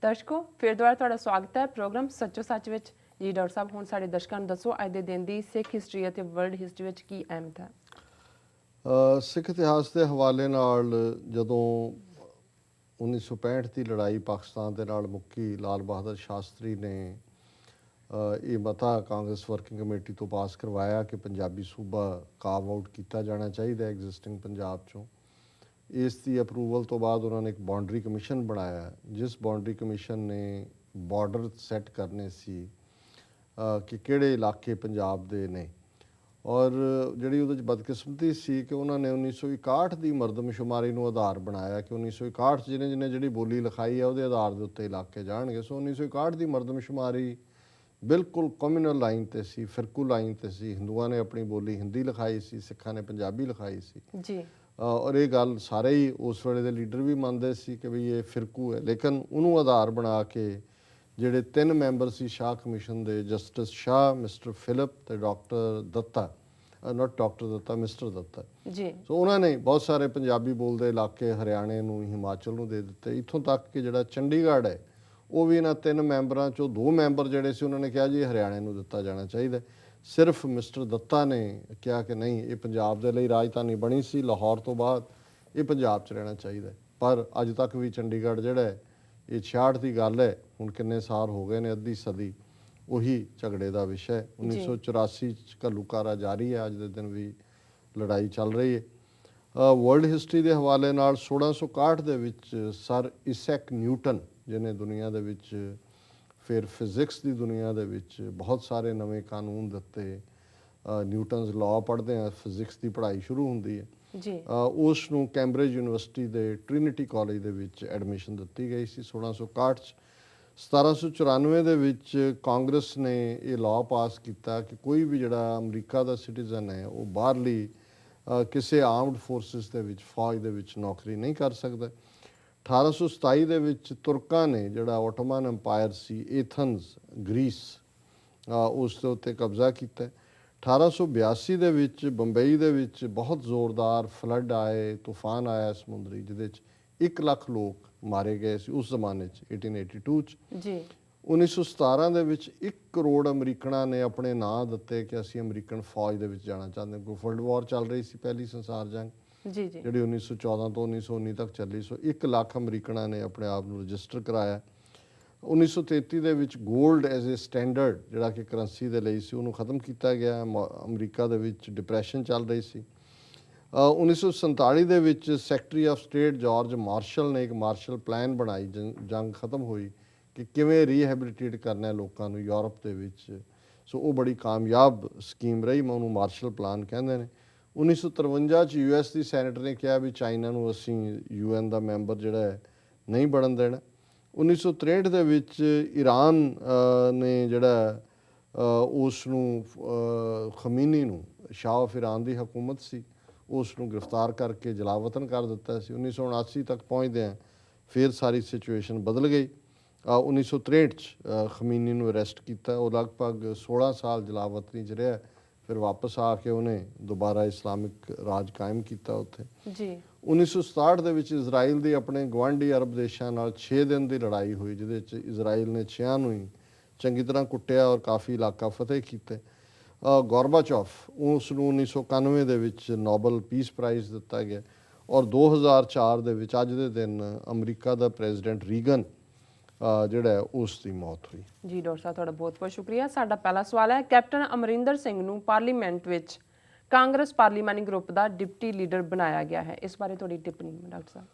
दर्शकों फिर दोबारा तुहाडा स्वागत है प्रोग्राम सच्चो सच विच। जी डॉक्टर साहब हुण साडे दर्शकां नूं दसो अज दे दिन दी सिख हिस्टरी ਅਤੇ वर्ल्ड हिस्टरी विच की अहमियत है। सिख इतिहास के हवाले नाल जदों 1965 की लड़ाई पाकिस्तान के नाल मुक्की, लाल बहादुर शास्त्री ने ये मता कांग्रेस वर्किंग कमेटी तो पास करवाया कि पंजाबी सूबा कार्व आउट किया जाना चाहिए एग्जिस्टिंग पंजाब चों। इसकी अप्रूवल तो बाद उन्होंने एक बाउंड्री कमीशन बनाया, जिस बाउंड्री कमीशन ने बॉर्डर सैट करने सी कि किहड़े इलाके पंजाब दे ने। और जिहड़ी उहदे च बदकिस्मती सी कि उन्होंने 1961 की मरदमशुमारी नूं आधार बनाया कि 1961 जिन्हें जिन्हें जिहड़ी बोली लिखाई है उहदे आधार के उत्ते इलाके जाणगे। सो 1961 की मरदमशुमारी बिल्कुल कम्यूनल लाइन ते सी, फिरकू लाइन ते सी। हिंदुआं ने अपनी बोली हिंदी लिखाई सी, सिखां ने पंजाबी लिखाई सी जी। और ये गल सारे ही उस वेले दे लीडर भी मानते सी कि भी ये फिरकू है। लेकिन उन्होंने आधार बना के जिहड़े 3 मैंबर सी शाह कमीशन दे, जस्टिस शाह, मिस्टर फिलिप ते doctor Datta, not doctor Datta, mister Datta ji. So उन्होंने बहुत सारे पंजाबी बोलते इलाके हरियाणे नूं, हिमाचल नूं दे दिते। इत्थों तक कि जिहड़ा चंडीगढ़ है वो भी इन्हां 3 मैंबरां चों 2 मैंबर जिहड़े सी उन्होंने कहा जी हरियाणे नूं दिता जाना चाहिए। सिर्फ मिस्टर दत्ता ने कहा कि नहीं, ये पंजाब दे लई राजधानी बनी सी, लाहौर तो बाद ये पंजाब च रहना चाहिए। पर अज तक भी चंडीगढ़ जिहड़ा है ये 66 की गल है, हुण किन्ने साल हो गए ने, अद्धी सदी उही झगड़े का विषय है। 1984 घल्लूकारा जारी है, अज के दिन भी लड़ाई चल रही है। वर्ल्ड हिस्टरी के हवाले नाल 1661 दे विच सर इसैक न्यूटन जिन्हें दुनिया दे विच फिर फिजिक्स की दुनिया दे विच बहुत सारे नवे कानून दिते। न्यूटनस लॉ पढ़ते हैं, फिजिक्स की पढ़ाई शुरू होंदी है जी। उसनूं कैंब्रिज यूनिवर्सिटी के ट्रिनिटी कॉलेज दे विच एडमिशन दी गई सी 1661। 1794 दे विच कांग्रेस ने ये लॉ पास किया कि कोई भी जिहड़ा अमरीका का सिटीजन है वो बाहरली किसी आर्मड फोर्सिस दे विच, फौज दे विच नौकरी नहीं कर सकता। 1827 दे विच तुर्कां ने जिहड़ा ओटोमन अंपायर सी, एथन्स ग्रीस, उस दे उत्ते कब्जा किया। 1882 दे विच बंबई दे विच बहुत जोरदार फ्लड आए, तूफान आया समुद्री, जिहदे 1 लाख लोग मारे गए सी उस जमाने 1882 जी। 1917 दे विच 1 करोड़ अमरीकना ने अपने नाँ दिते कि असीं अमरीकन फौज दे विच जाना चाहते हैं। वर्ल्ड वॉर चल रही सी, पहली संसार जंग जी। जी। जिहड़ी 1914 तो 1919 तक चली। सो 1 लाख अमरीकना ने अपने आप को रजिस्टर कराया। 1933 दे विच गोल्ड एज ए स्टैंडर्ड जिहड़ा कि करंसी दे लई सी उहनूं खत्म किया गया। अमरीका दे विच डिप्रैशन चल रही सी। 1947 दे विच secretary of state George Marshall ने एक मार्शल प्लान बनाई, जंग खत्म हुई कि किवें रीहैबिलिटेट करना है लोगों को यूरोप दे विच। सो वो बड़ी कामयाब स्कीम रही, मैं उन्होंने मार्शल प्लान कहते हैं। 1953 US की सैनेट ने कहा भी चाइना नूं असीं UN का मैंबर जिहड़ा है नहीं बनन देना। 1963 दे विच ईरान ने जिहड़ा उसनूं खमीनी नूं, शाह ऑफ ईरान की हुकूमत सी, उसनूं गिरफ्तार करके जलावतन कर दिता सी। 1979 तक पहुँचते हैं फिर सारी सिचुएशन बदल गई। 1963 खमीनी नूं अरैसट किया, वो लगभग 16 साल जलावतनी च रहा, फिर वापस आके उन्हें दोबारा इस्लामिक राज कायम किया उत्थे। जी। 1967 दे विच इजराइल की अपने गवांढी अरब देशों नाल 6 दिन की लड़ाई हुई, जिहदे च इजराइल ने 6 नूं ही चंगी तरह कुटिया और काफ़ी इलाका फतेह किया। गॉर्बाचॉफ उसनूं 1991 दे विच नोबल पीस प्राइज़ दिता गया और 2004 दे विच अज दे दिन अमरीका का प्रेजिडेंट रीगन जिहड़ा है उसकी मौत हुई। जी डॉक्टर साहब तुहाडा बहुत बहुत शुक्रिया। साडा पहला सवाल है, कैप्टन अमरिंदर सिंह नूं पार्लीमेंट विच कांग्रेस पार्लीमानी ग्रुप का डिप्टी लीडर बनाया गया है, इस बारे थोड़ी टिप्पणी डॉक्टर साहब।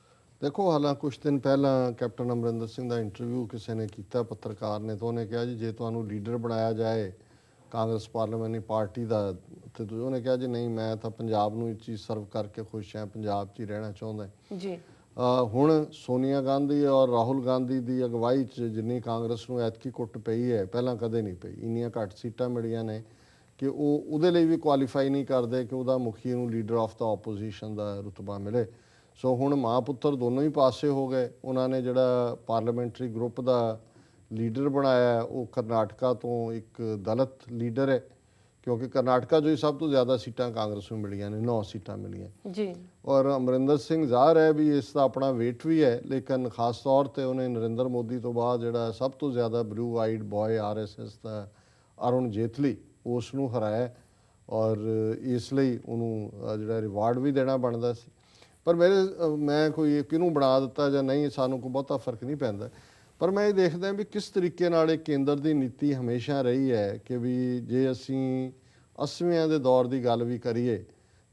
देखो हालां कुछ दिन पहला कैप्टन अमरिंदर सिंह का इंटरव्यू किसी ने किया, पत्रकार ने, तो उन्हें कहा जी जे तुहानूं लीडर बनाया जाए कांग्रेस पार्लीमानी पार्टी का, तो उन्हें कहा जी नहीं, मैं तो पंजाब नूं चीज़ सर्व करके खुश है, पंजाब च ही रहना चाहुंदा। जी। हुण सोनिया गांधी और राहुल गांधी की अगवाई जिन्नी कांग्रेस नूं ऐतकी कुट पई है, पहलां कदे नहीं पई। इन्नियां घट सीटां मिलियां ने कि वो भी क्वालीफाई नहीं करते कि वह मुखी नूं लीडर ऑफ द ओपोजिशन का रुतबा मिले। सो हुण माँ पुत्र दोनों ही पासे हो गए। उन्होंने जिहड़ा पार्लीमेंटरी ग्रुप का लीडर बनाया वो कर्नाटका तो एक दलित लीडर है, ਕਿਉਂਕਿ ਕਰਨਾਟਕਾ 'ਚੋਂ ਹੀ ਸਭ ਤੋਂ ਜ਼ਿਆਦਾ ਸੀਟਾਂ ਕਾਂਗਰਸ ਨੂੰ ਮਿਲੀਆਂ ਨੇ, 9 ਸੀਟਾਂ ਮਿਲੀਆਂ। ਜੀ ਔਰ ਅਮਰਿੰਦਰ ਸਿੰਘ ਜ਼ਾਹਰ ਹੈ ਵੀ ਇਸ ਦਾ ਆਪਣਾ ਵੇਟ ਵੀ ਹੈ, ਲੇਕਿਨ ਖਾਸ ਤੌਰ ਤੇ ਉਹਨੇ ਨਰਿੰਦਰ ਮੋਦੀ ਤੋਂ ਬਾਅਦ ਜਿਹੜਾ ਸਭ ਤੋਂ ਜ਼ਿਆਦਾ ਬਲੂ ਆਈਡ ਬॉय ਆਰਐਸਐਸ ਦਾ ਅਰੁਣ ਜੇਤਲੀ ਉਸ ਨੂੰ ਹਰਾਇਆ, ਔਰ ਇਸ ਲਈ ਉਹਨੂੰ ਜਿਹੜਾ ਰਿਵਾਰਡ ਵੀ ਦੇਣਾ ਬਣਦਾ ਸੀ। ਪਰ ਮੈਂ ਕੋਈ ਕਿਹਨੂੰ ਬਣਾ ਦਿੱਤਾ ਜਾਂ ਨਹੀਂ, ਸਾਨੂੰ ਕੋਈ ਬਹੁਤਾ ਫਰਕ ਨਹੀਂ ਪੈਂਦਾ। ਪਰ ਮੈਂ ਇਹ ਦੇਖਦਾ ਵੀ ਕਿਸ ਤਰੀਕੇ ਨਾਲ ਇਹ ਕੇਂਦਰ ਦੀ ਨੀਤੀ ਹਮੇਸ਼ਾ ਰਹੀ ਹੈ ਕਿ ਵੀ ਜੇ ਅਸੀਂ 80ਵੇਂ ਦੇ ਦੌਰ ਦੀ ਗੱਲ ਵੀ ਕਰੀਏ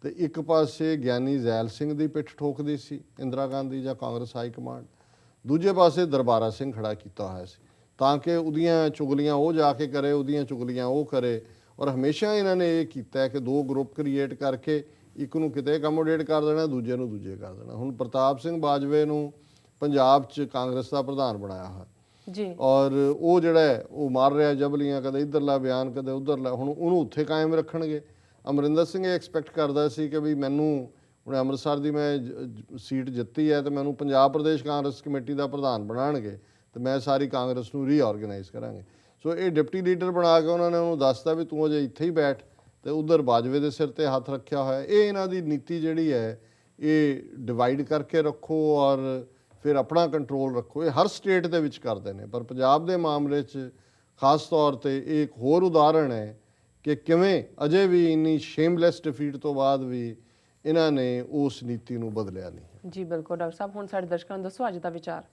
ਤੇ ਇੱਕ ਪਾਸੇ ਗਿਆਨੀ ਜ਼ੈਲ ਸਿੰਘ ਦੀ ਪਿੱਠ ਠੋਕਦੀ ਸੀ ਇੰਦਰਾ ਗਾਂਧੀ ਜਾਂ ਕਾਂਗਰਸ ਹਾਈ ਕਮਾਂਡ, ਦੂਜੇ ਪਾਸੇ ਦਰਬਾਰਾ ਸਿੰਘ ਖੜਾ ਕੀਤਾ ਹੋਇਆ ਸੀ ਤਾਂ ਕਿ ਉਹਦੀਆਂ ਚੁਗਲੀਆਂ ਉਹ ਜਾ ਕੇ ਕਰੇ, ਉਹਦੀਆਂ ਚੁਗਲੀਆਂ ਉਹ ਕਰੇ। ਔਰ ਹਮੇਸ਼ਾ ਇਹਨਾਂ ਨੇ ਇਹ ਕੀਤਾ ਕਿ ਦੋ ਗਰੁੱਪ ਕ੍ਰੀਏਟ ਕਰਕੇ ਇੱਕ ਨੂੰ ਕਿਤੇ ਅਕਮੋਡੇਟ ਕਰ ਦੇਣਾ, ਦੂਜੇ ਨੂੰ ਦੂਜੇ ਕਰ ਦੇਣਾ। ਹੁਣ ਪ੍ਰਤਾਪ ਸਿੰਘ ਬਾਜਵੇ ਨੂੰ ਪੰਜਾਬ 'ਚ ਕਾਂਗਰਸ ਦਾ ਪ੍ਰਧਾਨ ਬਣਾਇਆ ਹੋਇਆ ਜੀ, ਔਰ ਉਹ ਜਿਹੜਾ ਹੈ ਉਹ ਮਾਰ ਰਿਹਾ ਜਬਲੀਆਂ, ਕਦੇ ਇੱਧਰਲਾ ਬਿਆਨ ਕਦੇ ਉੱਧਰਲਾ। ਹੁਣ ਉਹਨੂੰ ਉੱਥੇ ਕਾਇਮ ਰੱਖਣਗੇ। ਅਮਰਿੰਦਰ ਸਿੰਘ ਇਹ ਐਕਸਪੈਕਟ ਕਰਦਾ ਸੀ ਕਿ ਵੀ ਮੈਨੂੰ ਹੁਣ ਅੰਮ੍ਰਿਤਸਰ ਦੀ ਮੈਂ ਸੀਟ ਜਿੱਤੀ ਹੈ ਤੇ ਮੈਨੂੰ ਪੰਜਾਬ ਪ੍ਰਦੇਸ਼ ਕਾਂਗਰਸ ਕਮੇਟੀ ਦਾ ਪ੍ਰਧਾਨ ਬਣਾਉਣਗੇ ਤੇ ਮੈਂ ਸਾਰੀ ਕਾਂਗਰਸ ਨੂੰ ਰੀਆਰਗੇਨਾਈਜ਼ ਕਰਾਂਗੇ। ਸੋ ਇਹ ਡਿਪਟੀ ਲੀਡਰ ਬਣਾ ਕੇ ਉਹਨਾਂ ਨੇ ਉਹਨੂੰ ਦੱਸਤਾ ਵੀ ਤੂੰ ਅਜੇ ਇੱਥੇ ਹੀ ਬੈਠ ਤੇ ਉਧਰ ਬਾਜਵੇ ਦੇ ਸਿਰ ਤੇ ਹੱਥ ਰੱਖਿਆ ਹੋਇਆ। ਇਹ ਇਹਨਾਂ ਦੀ ਨੀਤੀ ਜਿਹੜੀ ਹੈ ਇਹ ਡਿਵਾਈਡ ਕਰਕੇ ਰੱਖੋ ਔਰ ਫਿਰ ਆਪਣਾ ਕੰਟਰੋਲ ਰੱਖੋ। ਇਹ ਹਰ ਸਟੇਟ ਦੇ ਵਿੱਚ ਕਰਦੇ ਨੇ, ਪਰ ਪੰਜਾਬ ਦੇ ਮਾਮਲੇ 'ਚ ਖਾਸ ਤੌਰ ਤੇ ਇਹ ਇੱਕ ਹੋਰ ਉਦਾਹਰਣ ਹੈ ਕਿ ਕਿਵੇਂ ਅਜੇ ਵੀ ਇੰਨੀ ਸ਼ੇਮਲੈਸ ਡਿਫੀਟ ਤੋਂ ਬਾਅਦ ਵੀ ਇਹਨਾਂ ਨੇ ਉਸ ਨੀਤੀ ਨੂੰ ਬਦਲਿਆ ਨਹੀਂ। ਜੀ ਬਿਲਕੁਲ ਡਾਕਟਰ ਸਾਹਿਬ, ਹੁਣ ਸਾਡੇ ਦਰਸ਼ਕਾਂ ਨੂੰ ਦੱਸੋ ਅੱਜ ਦਾ ਵਿਚਾਰ।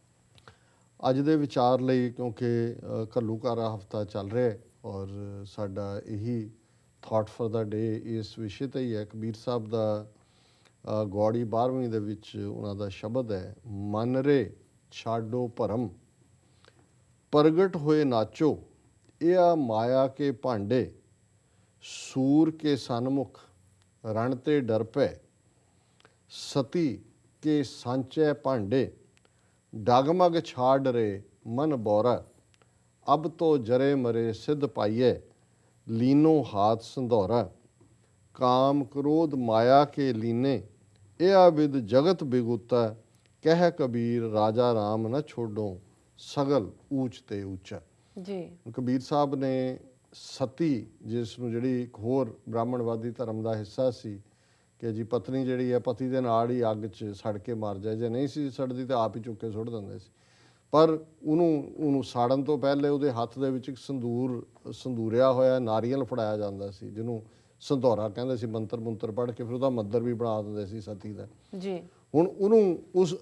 ਅੱਜ ਦੇ ਵਿਚਾਰ ਲਈ ਕਿਉਂਕਿ ਘੱਲੂਘਾਰਾ ਹਫਤਾ ਚੱਲ ਰਿਹਾ ਹੈ ਔਰ ਸਾਡਾ ਇਹੀ ਥਾਟ ਫॉर ਦਾ ਡੇ ਇਸ ਵਿਸ਼ੇ ਤੇ ਹੀ ਹੈ। ਕਬੀਰ ਸਾਹਿਬ ਦਾ ਗੌੜੀ 12ਵੀਂ ਦੇ ਵਿੱਚ ਉਹਨਾਂ ਦਾ ਸ਼ਬਦ ਹੈ, ਮਨ ਰੇ ਛਾਡੋ ਭਰਮ ਪ੍ਰਗਟ ਹੋਏ ਨਾਚੋ, ਇਹ ਆ ਮਾਇਆ ਕੇ ਭਾਂਡੇ ਸੂਰ ਕੇ ਸਨਮੁਖ ਰਣ ਤੇ ਡਰ ਪੈ, ਸਤੀ ਕੇ ਸਾਂਚੈ ਭਾਂਡੇ ਡਗਮਗ ਛਾੜ ਰੇ ਮਨ ਬੋਰਾ, ਅਬ ਤੋ ਜਰੇ ਮਰੇ ਸਿੱਧ ਪਾਈਏ ਲੀਨੋ ਹਾਥ ਸੰਧੌਰਾ, ਕਾਮ ਕ੍ਰੋਧ ਮਾਇਆ ਕੇ ਲੀਨੇ ਇਹ ਵਿਦ ਜਗਤ ਬਿਗੁਤਾ, ਕਹਿ ਕਬੀਰ ਰਾਜਾ ਰਾਮ ਨਾ ਛੋਡੋ ਸਗਲ ਊਚ ਤੇ ਉੱਚਾ। ਜੀ ਕਬੀਰ ਸਾਹਿਬ ਨੇ ਸਤੀ, ਜਿਸ ਨੂੰ ਜਿਹੜੀ ਇੱਕ ਹੋਰ ਬ੍ਰਾਹਮਣਵਾਦੀ ਧਰਮ ਦਾ ਹਿੱਸਾ ਸੀ ਕਿ ਜੀ ਪਤਨੀ ਜਿਹੜੀ ਹੈ ਪਤੀ ਦੇ ਨਾਲ ਹੀ ਅੱਗ 'ਚ ਸੜ ਕੇ ਮਰ ਜਾਏ, ਜੇ ਨਹੀਂ ਸੀ ਸੜਦੀ ਤਾਂ ਆਪ ਹੀ ਚੁੱਕ ਕੇ ਸੁੱਟ ਦਿੰਦੇ ਸੀ। ਪਰ ਉਹਨੂੰ ਸਾੜਨ ਤੋਂ ਪਹਿਲੇ ਉਹਦੇ ਹੱਥ ਦੇ ਵਿੱਚ ਇੱਕ ਸੰਦੂਰਿਆ ਹੋਇਆ ਨਾਰੀਅਲ ਫੜਾਇਆ ਜਾਂਦਾ ਸੀ, ਜਿਹਨੂੰ ਸੰਧੌਰਾ ਕਹਿੰਦੇ ਸੀ। ਮੰਤਰ ਮੁੰਤਰ ਪੜ੍ਹ ਕੇ ਫਿਰ ਉਹਦਾ ਮੰਦਰ ਵੀ ਬਣਾ ਦਿੰਦੇ ਸੀ ਸਤੀ ਦਾ। ਜੀ ਹੁਣ ਉਹਨੂੰ ਉਸ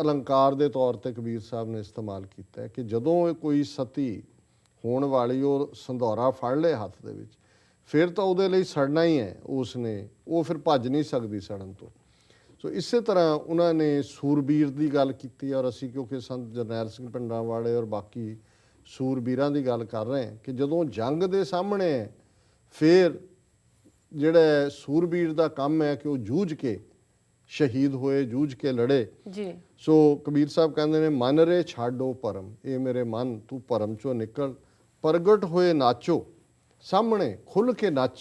ਅਲੰਕਾਰ ਦੇ ਤੌਰ ਤੇ ਕਬੀਰ ਸਾਹਿਬ ਨੇ ਇਸਤੇਮਾਲ ਕੀਤਾ ਕਿ ਜਦੋਂ ਕੋਈ ਸਤੀ ਹੋਣ ਵਾਲੀ ਉਹ ਸੰਧੌਰਾ ਫੜ ਲਏ ਹੱਥ ਦੇ ਵਿੱਚ, ਫਿਰ ਤਾਂ ਉਹਦੇ ਲਈ ਸੜਨਾ ਹੀ ਹੈ ਉਸਨੇ, ਉਹ ਫਿਰ ਭੱਜ ਨਹੀਂ ਸਕਦੀ ਸੜਨ ਤੋਂ। ਸੋ ਇਸੇ ਤਰ੍ਹਾਂ ਉਹਨਾਂ ਨੇ ਸੂਰਬੀਰ ਦੀ ਗੱਲ ਕੀਤੀ। ਔਰ ਅਸੀਂ ਕਿਉਂਕਿ ਸੰਤ ਜਰਨੈਲ ਸਿੰਘ ਭਿੰਡਰਾਂਵਾਲੇ ਔਰ ਬਾਕੀ ਸੂਰਬੀਰਾਂ ਦੀ ਗੱਲ ਕਰ ਰਹੇ ਹਾਂ ਕਿ ਜਦੋਂ ਜੰਗ ਦੇ ਸਾਹਮਣੇ ਹੈ ਫਿਰ ਜਿਹੜਾ ਸੂਰਬੀਰ ਦਾ ਕੰਮ ਹੈ ਕਿ ਉਹ ਜੂਝ ਕੇ ਸ਼ਹੀਦ ਹੋਏ, ਜੂਝ ਕੇ ਲੜੇ। ਜੀ ਸੋ ਕਬੀਰ ਸਾਹਿਬ ਕਹਿੰਦੇ ਨੇ, ਮਨ ਰੇ ਛਾਡੋ ਭਰਮ, ਇਹ ਮੇਰੇ ਮਨ ਤੂੰ ਭਰਮ ਚੋਂ ਨਿਕਲ, ਪ੍ਰਗਟ ਹੋਏ ਨਾਚੋ, ਸਾਹਮਣੇ ਖੁੱਲ੍ਹ ਕੇ ਨੱਚ।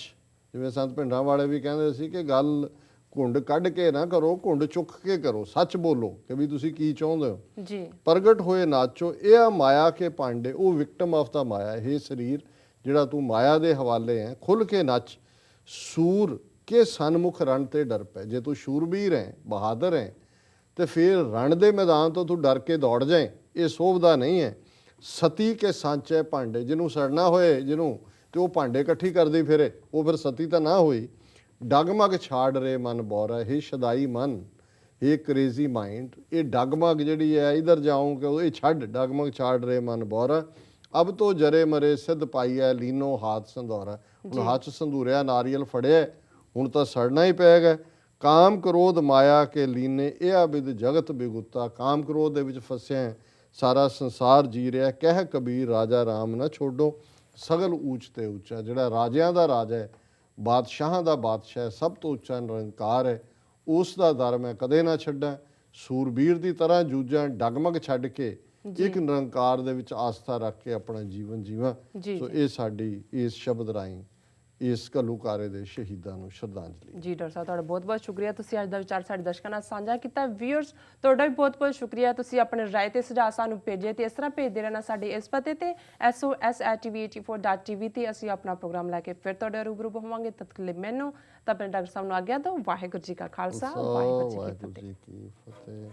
ਜਿਵੇਂ ਸੰਤ ਭਿੰਡਰਾਂਵਾਲੇ ਵੀ ਕਹਿੰਦੇ ਸੀ ਕਿ ਗੱਲ ਘੁੰਡ ਕੱਢ ਕੇ ਨਾ ਕਰੋ, ਘੁੰਡ ਚੁੱਕ ਕੇ ਕਰੋ, ਸੱਚ ਬੋਲੋ ਕਿ ਵੀ ਤੁਸੀਂ ਕੀ ਚਾਹੁੰਦੇ ਹੋ। ਜੀ ਪ੍ਰਗਟ ਹੋਏ ਨਾਚੋ, ਇਹ ਆ ਮਾਇਆ ਕੇ ਭਾਂਡੇ, ਉਹ ਵਿਕਟਮ ਆਫ ਦਾ ਮਾਇਆ। ਇਹ ਸਰੀਰ ਜਿਹੜਾ ਤੂੰ ਮਾਇਆ ਦੇ ਹਵਾਲੇ ਹੈ, ਖੁੱਲ੍ਹ ਕੇ ਨੱਚ। ਸੂਰ ਕੇ ਸਨਮੁਖ ਰਣ ਤੇ ਡਰ ਪੈ, ਜੇ ਤੂੰ ਸ਼ੂਰਬੀਰ ਹੈ, ਬਹਾਦਰ ਹੈ ਤੇ ਫਿਰ ਰਣ ਦੇ ਮੈਦਾਨ ਤੋਂ ਤੂੰ ਡਰ ਕੇ ਦੌੜ ਜਾਏ, ਇਹ ਸੋਭਦਾ ਨਹੀਂ ਹੈ। ਸਤੀ ਕੇ ਸਾਂਚੇ ਭਾਂਡੇ, ਜਿਹਨੂੰ ਸੜਨਾ ਹੋਏ ਜਿਹਨੂੰ ਤੇ ਉਹ ਭਾਂਡੇ ਇਕੱਠੀ ਕਰਦੀ ਫਿਰੇ, ਉਹ ਫਿਰ ਸਤੀ ਤਾਂ ਨਾ ਹੋਈ। ਡਗਮਗ ਛਾੜ ਰੇ ਮਨ ਬੋਰਾ, ਇਹ ਸ਼ਦਾਈ ਮਨ, ਇਹ ਕਰੇਜ਼ੀ ਮਾਈਂਡ, ਇਹ ਡਗਮਗ ਜਿਹੜੀ ਹੈ ਇਧਰ ਜਾऊं ਕਿ ਇਹ ਛੱਡ, ਡਗਮਗ ਛਾੜ ਰੇ ਮਨ ਬੋਰਾ, ਅਬ ਤੋਂ ਜਰੇ ਮਰੇ ਸਿੱਧ ਪਾਈਐ ਲੀਨੋ ਹਾਥ ਸੰਧੌਰਾ। ਹੁਣ ਹੱਥ ਸੰਧੂਰਿਆ ਨਾਰੀਅਲ ਫੜਿਆ, ਹੁਣ ਤਾਂ ਸੜਨਾ ਹੀ ਪਏਗਾ। ਕਾਮ ਕ੍ਰੋਧ ਮਾਇਆ ਕੇ ਲੀਨੇ, ਇਹ ਬਿਦ ਜਗਤ ਬਿਗੁਤਾ, ਕਾਮ ਕ੍ਰੋਧ ਦੇ ਵਿੱਚ ਫਸਿਆ ਸਾਰਾ ਸੰਸਾਰ ਜੀ ਰਿਹਾ। ਕਹਿ ਕਬੀਰ ਰਾਜਾ ਰਾਮ ਨਾ ਛੋਡੋ ਸਗਲ ਊਚ ਤੇ ਉੱਚਾ, ਜਿਹੜਾ ਰਾਜਿਆਂ ਦਾ ਰਾਜਾ ਹੈ, ਬਾਦਸ਼ਾਹਾਂ ਦਾ ਬਾਦਸ਼ਾਹ ਹੈ, ਸਭ ਤੋਂ ਉੱਚਾ ਨਿਰੰਕਾਰ ਹੈ, ਉਸ ਦਾ ਦਰ ਮੈਂ ਕਦੇ ਨਾ ਛੱਡਾਂ। ਸੂਰਬੀਰ ਦੀ ਤਰ੍ਹਾਂ ਜੂਝਾਂ, ਡਗਮਗ ਛੱਡ ਕੇ ਇੱਕ ਨਿਰੰਕਾਰ ਦੇ ਵਿੱਚ ਆਸਥਾ ਰੱਖ ਕੇ ਆਪਣਾ ਜੀਵਨ ਜੀਵਾਂ। ਸੋ ਇਹ ਸਾਡੀ ਇਸ ਸ਼ਬਦ ਰਾਹੀਂ ਇਸ ਘੱਲੂਘਾਰੇ ਦੇ ਸ਼ਹੀਦਾਂ ਨੂੰ ਸ਼ਰਧਾਂਜਲੀ। ਜੀ ਡਾਕਟਰ ਸਾਹਿਬ, ਤੁਹਾਡਾ ਬਹੁਤ ਬਹੁਤ ਸ਼ੁਕਰੀਆ, ਤੁਸੀਂ ਅੱਜ ਦਾ ਵਿਚਾਰ ਸਾਡੇ ਦਰਸ਼ਕਾਂ ਨਾਲ ਸਾਂਝਾ ਕੀਤਾ। ਵੀਅਰਸ, ਤੁਹਾਡਾ ਵੀ ਬਹੁਤ ਬਹੁਤ ਸ਼ੁਕਰੀਆ, ਤੁਸੀਂ ਆਪਣੇ ਰਾਏ ਤੇ ਸੁਝਾਅ ਸਾਨੂੰ ਭੇਜੇ ਤੇ ਇਸ ਤਰ੍ਹਾਂ ਭੇਜਦੇ ਰਹਿਣਾ ਸਾਡੇ ਇਸ ਪਤੇ ਤੇ sos@tv84.tv ਤੇ ਅਸੀਂ ਆਪਣਾ ਪ੍ਰੋਗਰਾਮ ਲੈ ਕੇ ਫਿਰ ਤੁਹਾਡੇ ਰੂਬਰੂ ਹੋਵਾਂਗੇ। ਤਦ ਤੱਕ ਲਈ ਮੈਨੂੰ ਤਾਂ ਆਪਣੇ ਡਾਕਟਰ ਸਾਹਿਬ ਨੂੰ ਆਗਿਆ ਦਿਓ। ਵਾਹਿਗੁਰੂ ਜੀ ਕਾ ਖਾਲਸਾ, ਵਾਹਿਗੁਰੂ ਜੀ ਕੀ ਫਤਿਹ।